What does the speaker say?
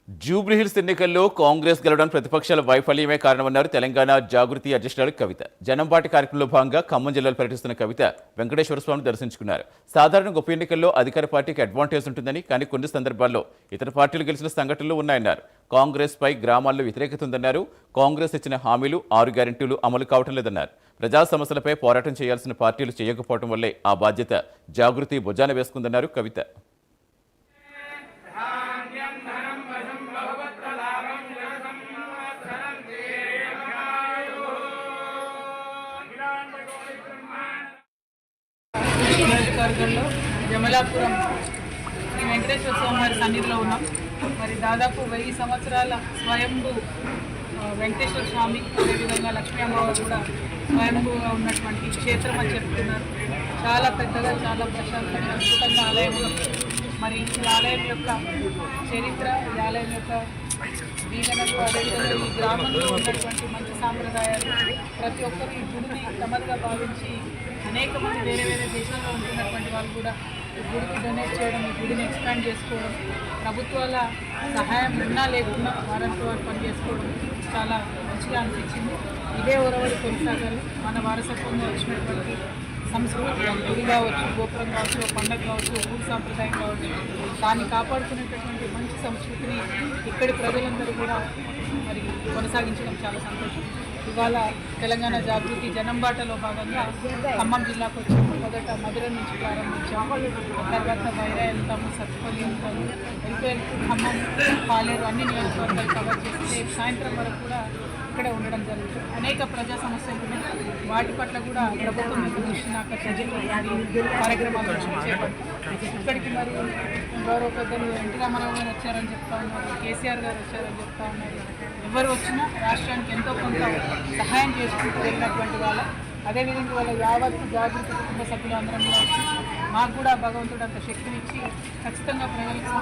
జూబ్లీహిల్స్ ఎన్నికల్లో కాంగ్రెస్ గెలవడం ప్రతిపక్షాల వైఫల్యమే కారణమన్నారు తెలంగాణ జాగృతి అధ్యక్షురాలు కవిత. జనంపాటి కార్యక్రమంలో భాగంగా ఖమ్మం జిల్లాలో పర్యటిస్తున్న కవిత వెంకటేశ్వర స్వామిని దర్శించుకున్నారు. సాధారణంగా ఉప ఎన్నికల్లో అధికార పార్టీకి అడ్వాంటేజ్ ఉంటుందని, కానీ కొన్ని సందర్భాల్లో ఇతర పార్టీలు గెలిచిన సంఘటనలు ఉన్నాయన్నారు. కాంగ్రెస్ పై గ్రామాల్లో వ్యతిరేకత ఉందన్నారు. కాంగ్రెస్ ఇచ్చిన హామీలు 6 గ్యారెంటీలు అమలు కావటం లేదన్నారు. ప్రజా సమస్యలపై పోరాటం చేయాల్సిన పార్టీలు చేయకపోవడం వల్లే ఆ బాధ్యత జాగృతి భుజాన వేసుకుందన్నారు కవిత. నియోజకవర్గంలో జమలాపురం శ్రీ వెంకటేశ్వర స్వామి వారి సన్నిధిలో ఉన్నాం. మరి దాదాపు 1000 సంవత్సరాల స్వయంభూ వెంకటేశ్వర స్వామి, అదేవిధంగా లక్ష్మీ అమ్మవారు కూడా స్వయంభూగా ఉన్నటువంటి క్షేత్రం అని చెప్తున్నారు. చాలా పెద్దగా, చాలా ప్రశాంతంగా, అద్భుతంగా ఆలయం. మరి ఈ ఆలయం యొక్క చరిత్ర, ఈ ఆలయం యొక్క దీవెనలు, అదేవిధంగా ఈ గ్రామంలో ఉన్నటువంటి మంచి సాంప్రదాయాలు, ప్రతి ఒక్కరు ఈ గుడిని తమగా భావించి అనేక మంది వేరే వేరే దేశాల్లో ఉంటున్నటువంటి వాళ్ళు కూడా ఈ గుడికి డొనేట్ చేయడం, ఈ గుడిని ఎక్స్పాండ్ చేసుకోవడం, ప్రభుత్వాల సహాయం ఉన్నా లేకున్నా వారంతో వారు పనిచేసుకోవడం చాలా మంచిగా అనిపించింది. ఇదే ఒరవడి కొనసాగాలి. మన వారసత్వంగా వచ్చినటువంటి సంస్కృతి, గుడి కావచ్చు, గోపురం కావచ్చు, పండుగ కావచ్చు, ఊరు సాంప్రదాయం కావచ్చు, దాన్ని కాపాడుకునేటటువంటి మంచి సంస్కృతిని ఇక్కడి ప్రజలందరూ కూడా మరి కొనసాగించడం చాలా సంతోషం. ఇవాళ తెలంగాణ జాగృతి జనంబాటలో భాగంగా ఖమ్మం జిల్లాకు వచ్చాము. మొదట మధుర నుంచి ప్రారంభించాము. తర్వాత వైరా వెళ్తాము, సత్తుపల్లి వెళ్తాము, వెళ్తూ ఖమ్మం, పాలేరు అన్ని నియోజకవర్గాలు కవర్ చేసి సాయంత్రం వరకు కూడా ఇక్కడే ఉండడం జరుగుతుంది. అనేక ప్రజా సమస్యలు ఉన్నాయి. వాటి పట్ల కూడా ప్రభుత్వం దృష్టిని ఆకర్షించే కార్యక్రమాలు చేపడతాం. ఇక్కడికి మరి గౌరవ పెద్దలు ఎన్టీ రామారావు గారు వచ్చారని చెప్తా ఉన్నారు, కేసీఆర్ గారు వచ్చారని చెప్తా ఉన్నారు. ఎవరు వచ్చినా రాష్ట్రానికి ఎంతో కొంత సహాయం చేసుకుంటూ వెళ్ళినటువంటి వాళ్ళ, అదేవిధంగా వాళ్ళ యావత్తు జాగృతి కుటుంబ సభ్యులు అందరం కూడా వచ్చి మాకు కూడా భగవంతుడు అంత శక్తినిచ్చి ఖచ్చితంగా ప్రజలకు